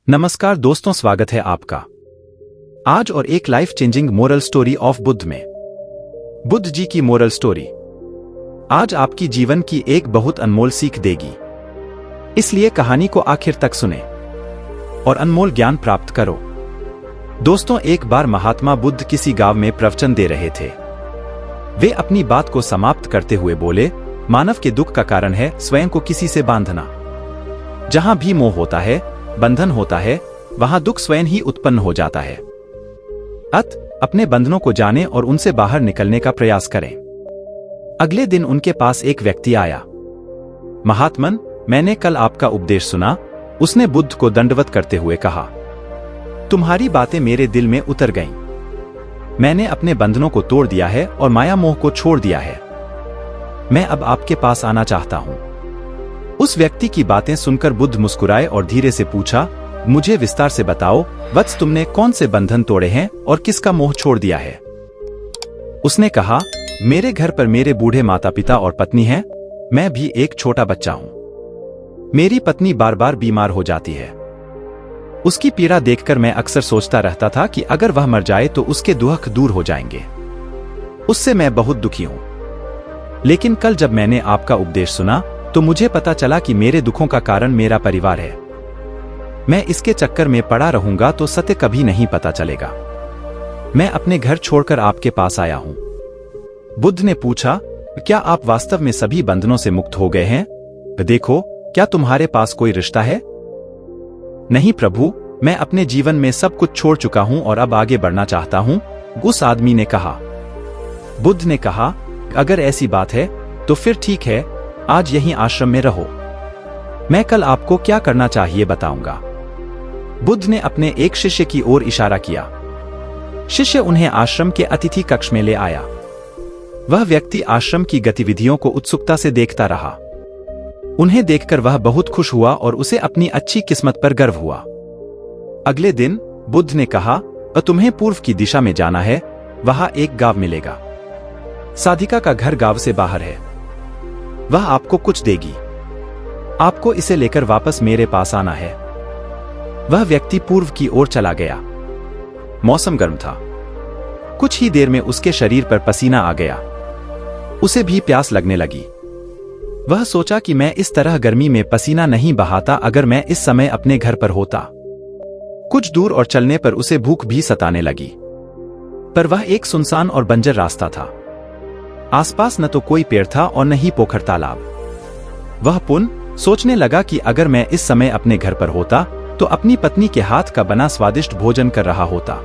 नमस्कार दोस्तों, स्वागत है आपका आज और एक life changing moral story of Buddha में। बुद्ध जी की मोरल स्टोरी आज आपकी जीवन की एक बहुत अनमोल सीख देगी, इसलिए कहानी को आखिर तक सुने और अनमोल ज्ञान प्राप्त करो। दोस्तों, एक बार महात्मा बुद्ध किसी गांव में प्रवचन दे रहे थे। वे अपनी बात को समाप्त करते हुए बोले, मानव के दुख का कारण है स्वयं को किसी से बांधना। जहां भी मोह होता है, बंधन होता है, वहां दुख स्वयं ही उत्पन्न हो जाता है। अपने बंधनों को जानें और उनसे बाहर निकलने का प्रयास करें। अगले दिन उनके पास एक व्यक्ति आया। महात्मन, मैंने कल आपका उपदेश सुना। उसने बुद्ध को दंडवत करते हुए कहा, तुम्हारी बातें मेरे दिल में उतर गईं। मैंने अपने बंधनों को तोड़ दिया है और माया मोह को छोड़ दिया है। मैं अब आपके पास आना चाहता हूं। उस व्यक्ति की बातें सुनकर बुद्ध मुस्कुराए और धीरे से पूछा, मुझे विस्तार से बताओ वत्स, तुमने कौन से बंधन तोड़े हैं और किसका मोह छोड़ दिया है? उसने कहा, मेरे घर पर मेरे बूढ़े माता पिता और पत्नी हैं। मैं भी एक छोटा बच्चा हूं। मेरी पत्नी बार बार बीमार हो जाती है। उसकी पीड़ा देखकर मैं अक्सर सोचता रहता था कि अगर वह मर जाए तो उसके दुख दूर हो जाएंगे। उससे मैं बहुत दुखी हूं। लेकिन कल जब मैंने आपका उपदेश सुना तो मुझे पता चला कि मेरे दुखों का कारण मेरा परिवार है। मैं इसके चक्कर में पड़ा रहूंगा तो सत्य कभी नहीं पता चलेगा। मैं अपने घर छोड़कर आपके पास आया हूं। बुद्ध ने पूछा, क्या आप वास्तव में सभी बंधनों से मुक्त हो गए हैं? देखो, क्या तुम्हारे पास कोई रिश्ता है? नहीं प्रभु, मैं अपने जीवन में सब कुछ छोड़ चुका हूं और अब आगे बढ़ना चाहता हूं, उस आदमी ने कहा। बुद्ध ने कहा, अगर ऐसी बात है तो फिर ठीक है, आज यहीं आश्रम में रहो। मैं कल आपको क्या करना चाहिए बताऊंगा। बुद्ध ने अपने एक शिष्य की ओर इशारा किया। शिष्य उन्हें आश्रम के अतिथि कक्ष में ले आया। वह व्यक्ति आश्रम की गतिविधियों को उत्सुकता से देखता रहा। उन्हें देखकर वह बहुत खुश हुआ और उसे अपनी अच्छी किस्मत पर गर्व हुआ। अगले दिन बुद्ध ने कहा, तुम्हें पूर्व की दिशा में जाना है, वहां एक गांव मिलेगा। साधिका का घर गांव से बाहर है। वह आपको कुछ देगी। आपको इसे लेकर वापस मेरे पास आना है। वह व्यक्ति पूर्व की ओर चला गया। मौसम गर्म था। कुछ ही देर में उसके शरीर पर पसीना आ गया। उसे भी प्यास लगने लगी। वह सोचा कि मैं इस तरह गर्मी में पसीना नहीं बहाता अगर मैं इस समय अपने घर पर होता। कुछ दूर और चलने पर उसे भूख भी सताने लगी, पर वह एक सुनसान और बंजर रास्ता था। आसपास न तो कोई पेड़ था और न ही पोखर तालाब। वह सोचने लगा कि अगर मैं इस समय अपने घर पर होता तो अपनी पत्नी के हाथ का बना स्वादिष्ट भोजन कर रहा होता।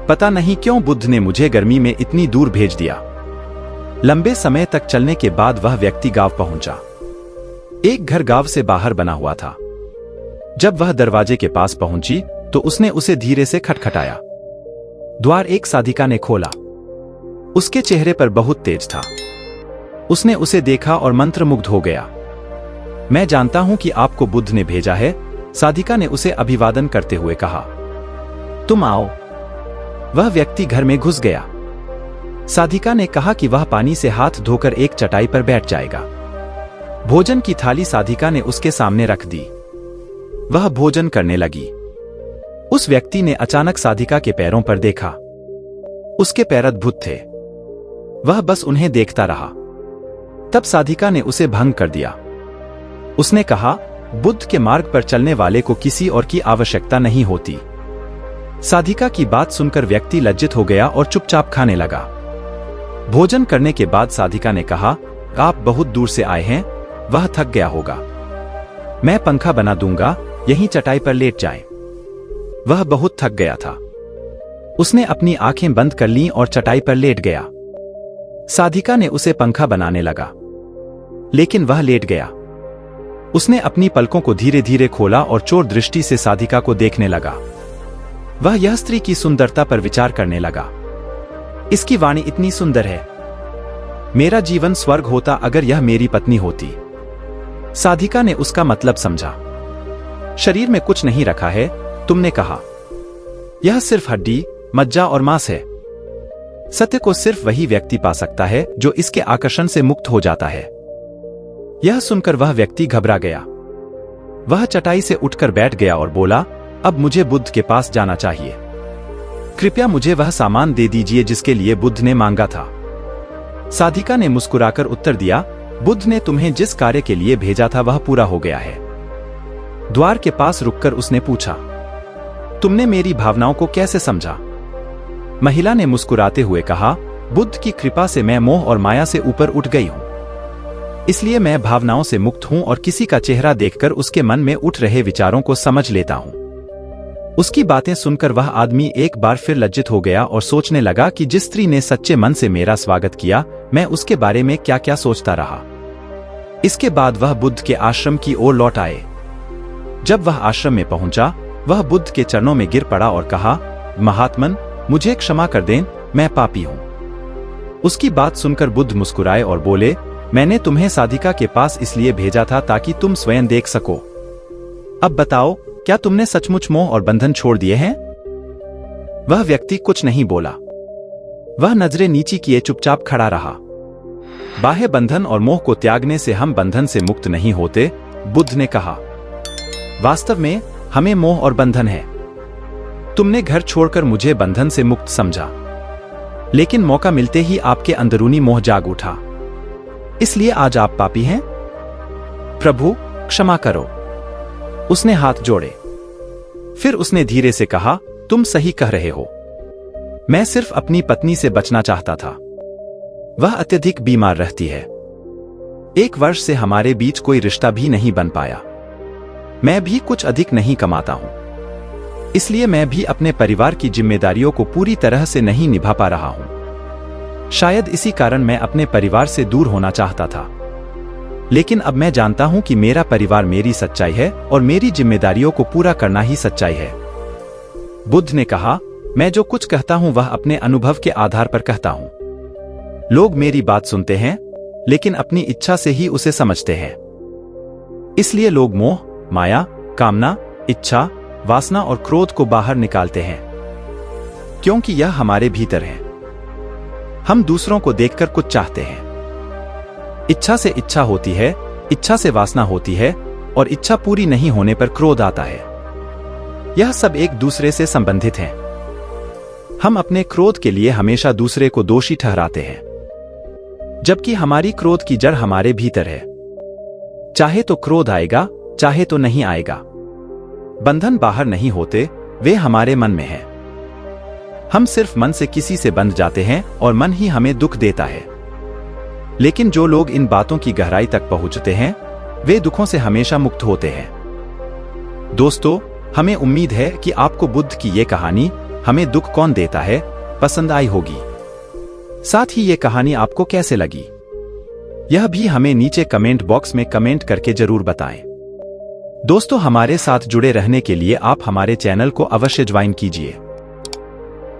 पता नहीं क्यों बुद्ध ने मुझे गर्मी में इतनी दूर भेज दिया। लंबे समय तक चलने के बाद वह व्यक्ति गांव पहुंचा। एक घर गांव से बाहर बना हुआ था। जब वह दरवाजे के पास पहुंची तो उसने उसे धीरे से खटखटाया। द्वार एक साधिका ने खोला। उसके चेहरे पर बहुत तेज था। उसने उसे देखा और मंत्रमुग्ध हो गया। मैं जानता हूं कि आपको बुद्ध ने भेजा है, साधिका ने उसे अभिवादन करते हुए कहा। तुम आओ। वह व्यक्ति घर में घुस गया। साधिका ने कहा कि वह पानी से हाथ धोकर एक चटाई पर बैठ जाएगा। भोजन की थाली साधिका ने उसके सामने रख दी। वह भोजन करने लगी। उस व्यक्ति ने अचानक साधिका के पैरों पर देखा। उसके पैर अद्भुत थे। वह बस उन्हें देखता रहा। तब साधिका ने उसे भंग कर दिया। उसने कहा, बुद्ध के मार्ग पर चलने वाले को किसी और की आवश्यकता नहीं होती। साधिका की बात सुनकर व्यक्ति लज्जित हो गया और चुपचाप खाने लगा। भोजन करने के बाद साधिका ने कहा, आप बहुत दूर से आए हैं, वह थक गया होगा। मैं पंखा बना दूंगा, यहीं चटाई पर लेट जाए। वह बहुत थक गया था। उसने अपनी आंखें बंद कर लीं और चटाई पर लेट गया। साधिका ने उसे पंखा बनाने लगा, लेकिन वह लेट गया। उसने अपनी पलकों को धीरे धीरे खोला और चोर दृष्टि से साधिका को देखने लगा। वह यह स्त्री की सुंदरता पर विचार करने लगा। इसकी वाणी इतनी सुंदर है। मेरा जीवन स्वर्ग होता अगर यह मेरी पत्नी होती। साधिका ने उसका मतलब समझा। शरीर में कुछ नहीं रखा है, तुमने कहा। यह सिर्फ हड्डी, मज्जा और मांस है। सत्य को सिर्फ वही व्यक्ति पा सकता है जो इसके आकर्षण से मुक्त हो जाता है। यह सुनकर वह व्यक्ति घबरा गया। वह चटाई से उठकर बैठ गया और बोला, अब मुझे बुद्ध के पास जाना चाहिए। कृपया मुझे वह सामान दे दीजिए जिसके लिए बुद्ध ने मांगा था। साधिका ने मुस्कुराकर उत्तर दिया, बुद्ध ने तुम्हें जिस कार्य के लिए भेजा था वह पूरा हो गया है। द्वार के पास रुककर उसने पूछा, तुमने मेरी भावनाओं को कैसे समझा? महिला ने मुस्कुराते हुए कहा, बुद्ध की कृपा से मैं मोह और माया से ऊपर उठ गई हूं। इसलिए मैं भावनाओं से मुक्त हूं और किसी का चेहरा देखकर उसके मन में उठ रहे विचारों को समझ लेता हूं। उसकी बातें सुनकर वह आदमी एक बार फिर लज्जित हो गया और सोचने लगा कि जिस स्त्री ने सच्चे मन से मेरा स्वागत किया, मैं उसके बारे में क्या क्या सोचता रहा। इसके बाद वह बुद्ध के आश्रम की ओर लौट आए। जब वह आश्रम में पहुंचा, वह बुद्ध के चरणों में गिर पड़ा और कहा, महात्मन, मुझे क्षमा कर दें, मैं पापी हूं। उसकी बात सुनकर बुद्ध मुस्कुराए और बोले, मैंने तुम्हें साधिका के पास इसलिए भेजा था ताकि तुम स्वयं देख सको। अब बताओ, क्या तुमने सचमुच मोह और बंधन छोड़ दिए हैं? वह व्यक्ति कुछ नहीं बोला। वह नजरें नीची किए चुपचाप खड़ा रहा। बाह्य बंधन और मोह को त्यागने से हम बंधन से मुक्त नहीं होते, बुद्ध ने कहा। वास्तव में हमें मोह और बंधन है। तुमने घर छोड़कर मुझे बंधन से मुक्त समझा, लेकिन मौका मिलते ही आपके अंदरूनी मोह जाग उठा। इसलिए आज आप पापी हैं। प्रभु, क्षमा करो। उसने हाथ जोड़े। फिर उसने धीरे से कहा, तुम सही कह रहे हो। मैं सिर्फ अपनी पत्नी से बचना चाहता था। वह अत्यधिक बीमार रहती है। 1 वर्ष से हमारे बीच कोई रिश्ता भी नहीं बन पाया। मैं भी कुछ अधिक नहीं कमाता हूं, इसलिए मैं भी अपने परिवार की जिम्मेदारियों को पूरी तरह से नहीं निभा पा रहा हूं। शायद इसी कारण मैं अपने परिवार से दूर होना चाहता था। लेकिन अब मैं जानता हूं कि मेरा परिवार मेरी सच्चाई है और मेरी जिम्मेदारियों को पूरा करना ही सच्चाई है। बुद्ध ने कहा, मैं जो कुछ कहता हूं वह अपने अनुभव के आधार पर कहता हूं। लोग मेरी बात सुनते हैं, लेकिन अपनी इच्छा से ही उसे समझते हैं। इसलिए लोग मोह, माया, कामना, इच्छा, वासना और क्रोध को बाहर निकालते हैं, क्योंकि यह हमारे भीतर है। हम दूसरों को देखकर कुछ चाहते हैं। इच्छा से इच्छा होती है, इच्छा से वासना होती है, और इच्छा पूरी नहीं होने पर क्रोध आता है। यह सब एक दूसरे से संबंधित हैं। हम अपने क्रोध के लिए हमेशा दूसरे को दोषी ठहराते हैं, जबकि हमारी क्रोध की जड़ हमारे भीतर है। चाहे तो क्रोध आएगा, चाहे तो नहीं आएगा। बंधन बाहर नहीं होते, वे हमारे मन में हैं। हम सिर्फ मन से किसी से बंध जाते हैं और मन ही हमें दुख देता है। लेकिन जो लोग इन बातों की गहराई तक पहुंचते हैं, वे दुखों से हमेशा मुक्त होते हैं। दोस्तों, हमें उम्मीद है कि आपको बुद्ध की ये कहानी, हमें दुख कौन देता है, पसंद आई होगी। साथ ही ये कहानी आपको कैसे लगी, यह भी हमें नीचे कमेंट बॉक्स में कमेंट करके जरूर बताएं। दोस्तों, हमारे साथ जुड़े रहने के लिए आप हमारे चैनल को अवश्य ज्वाइन कीजिए।